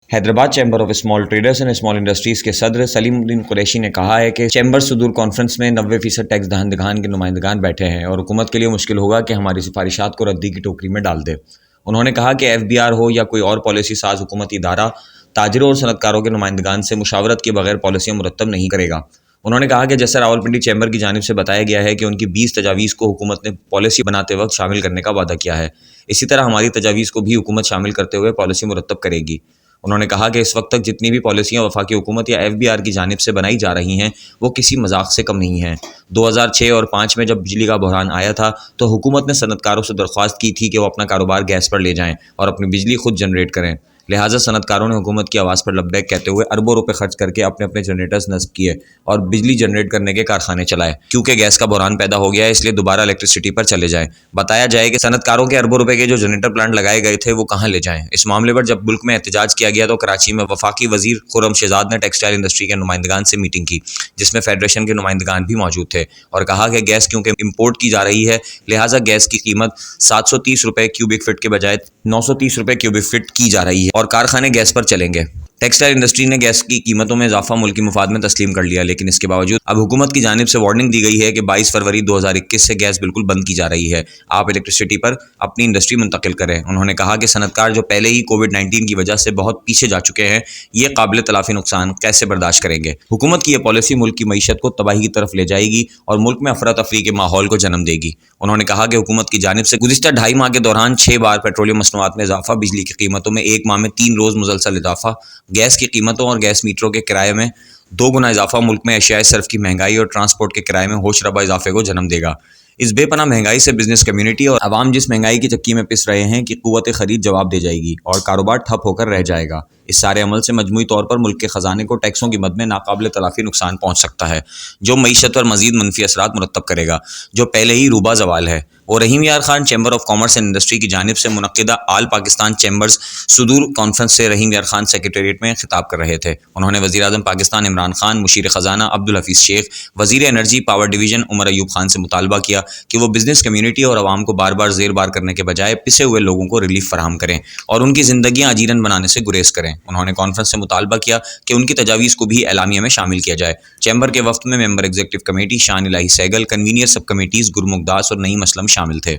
Hyderabad chamber of small traders and small industries کے صدر سلیم الدین قریشی نے کہا ہے کہ چیمبر صدور کانفرنس میں 90% ٹیکس دہندگان کے نمائندگان بیٹھے ہیں اور حکومت کے لیے مشکل ہوگا کہ ہماری سفارشات کو ردی کی ٹوکری میں ڈال دے۔ انہوں نے کہا کہ FBR ہو یا کوئی اور پالیسی ساز حکومتی ادارہ تاجروں اور صنعت کاروں کے نمائندگان سے مشاورت کے بغیر پالیسیاں مرتب نہیں کرے گا۔ انہوں نے کہا کہ جیسے راولپنڈی چیمبر کی جانب سے بتایا گیا ہے کہ ان کی 20 تجاویز کو حکومت نے پالیسی بناتے وقت شامل کرنے کا وعدہ کیا ہے، اسی طرح ہماری تجاویز کو بھی حکومت شامل کرتے ہوئے پالیسی مرتب کرے گی۔ انہوں نے کہا کہ اس وقت تک جتنی بھی پالیسیاں وفاقی حکومت یا FBR کی جانب سے بنائی جا رہی ہیں وہ کسی مذاق سے کم نہیں ہیں۔ 2006 اور 2005 میں جب بجلی کا بحران آیا تھا تو حکومت نے صنعت کاروں سے درخواست کی تھی کہ وہ اپنا کاروبار گیس پر لے جائیں اور اپنی بجلی خود جنریٹ کریں، لہٰذا صنعت کاروں نے حکومت کی آواز پر لبیک کہتے ہوئے اربوں روپے خرچ کر کے اپنے اپنے جنریٹرز نصب کیے اور بجلی جنریٹ کرنے کے کارخانے چلائے۔ کیونکہ گیس کا بحران پیدا ہو گیا ہے اس لیے دوبارہ الیکٹرسٹی پر چلے جائیں۔ بتایا جائے کہ صنعت کاروں کے اربوں روپے کے جو جنریٹر پلانٹ لگائے گئے تھے وہ کہاں لے جائیں۔ اس معاملے پر جب ملک میں احتجاج کیا گیا تو کراچی میں وفاقی وزیر خرم شہزاد نے ٹیکسٹائل انڈسٹری کے نمائندگان سے میٹنگ کی، جس میں فیڈریشن کے نمائندگان بھی موجود تھے، اور کہا کہ گیس کیونکہ امپورٹ کی جا رہی ہے لہٰذا گیس کی قیمت 730 روپے کیوبک فٹ کے بجائے 930 روپے کیوبک فٹ کی جا رہی ہے اور کارخانے گیس پر چلیں گے۔ ٹیکسٹائل انڈسٹری نے گیس کی قیمتوں میں اضافہ ملکی مفاد میں تسلیم کر لیا، لیکن اس کے باوجود اب حکومت کی جانب سے وارننگ دی گئی ہے کہ 22 فروری 2021 سے گیس بالکل بند کی جا رہی ہے، آپ الیکٹرسٹی پر اپنی انڈسٹری منتقل کریں۔ انہوں نے کہا کہ صنعت کار جو پہلے ہی کووڈ-19 کی وجہ سے بہت پیچھے جا چکے ہیں، یہ قابل تلافی نقصان کیسے برداشت کریں گے۔ حکومت کی یہ پالیسی ملک کی معیشت کو تباہی کی طرف لے جائے گی اور ملک میں افراتفری کے ماحول کو جنم دے گی۔ انہوں نے کہا کہ حکومت کی جانب سے گزشتہ 2.5 ماہ کے دوران 6 بار پیٹرولیم مصنوعات میں اضافہ، بجلی کی قیمتوں میں 1 ماہ میں 3 روز مسلسل اضافہ، گیس کی قیمتوں اور گیس میٹروں کے کرائے میں 2 گنا اضافہ ملک میں اشیاء صرف کی مہنگائی اور ٹرانسپورٹ کے کرائے میں ہوش ربا اضافے کو جنم دے گا۔ اس بے پناہ مہنگائی سے بزنس کمیونٹی اور عوام جس مہنگائی کی چکی میں پس رہے ہیں کی قوت خرید جواب دے جائے گی اور کاروبار ٹھپ ہو کر رہ جائے گا۔ اس سارے عمل سے مجموعی طور پر ملک کے خزانے کو ٹیکسوں کی مد میں ناقابل تلافی نقصان پہنچ سکتا ہے، جو معیشت پر مزید منفی اثرات مرتب کرے گا، جو پہلے ہی روبہ زوال ہے۔ اور رحیم یار Khan chamber of commerce and industry کی جانب سے منعقدہ آل پاکستان چیمبرز صدور کانفرنس سے رحیم یار خان سیکریٹریٹ میں خطاب کر رہے تھے۔ انہوں نے وزیر اعظم پاکستان عمران خان، مشیر خزانہ عبدالحفیظ شیخ، وزیر energy power division Omar Ayub Khan سے مطالبہ کیا کہ وہ بزنس کمیونٹی اور عوام کو بار بار زیر بار کرنے کے بجائے پسے ہوئے لوگوں کو ریلیف فراہم کریں اور ان کی زندگیاں اجیرن بنانے سے گریز کریں۔ انہوں نے کانفرنس سے مطالبہ کیا کہ ان کی تجاویز کو بھی اعلامیہ میں شامل کیا جائے۔ چیمبر کے وفد میں ممبر ایگزیکٹو کمیٹی شان الہی سہگل، کنوینئر سب کمیٹیز گرمکھ داس اور نعیم اسلم شامل تھے۔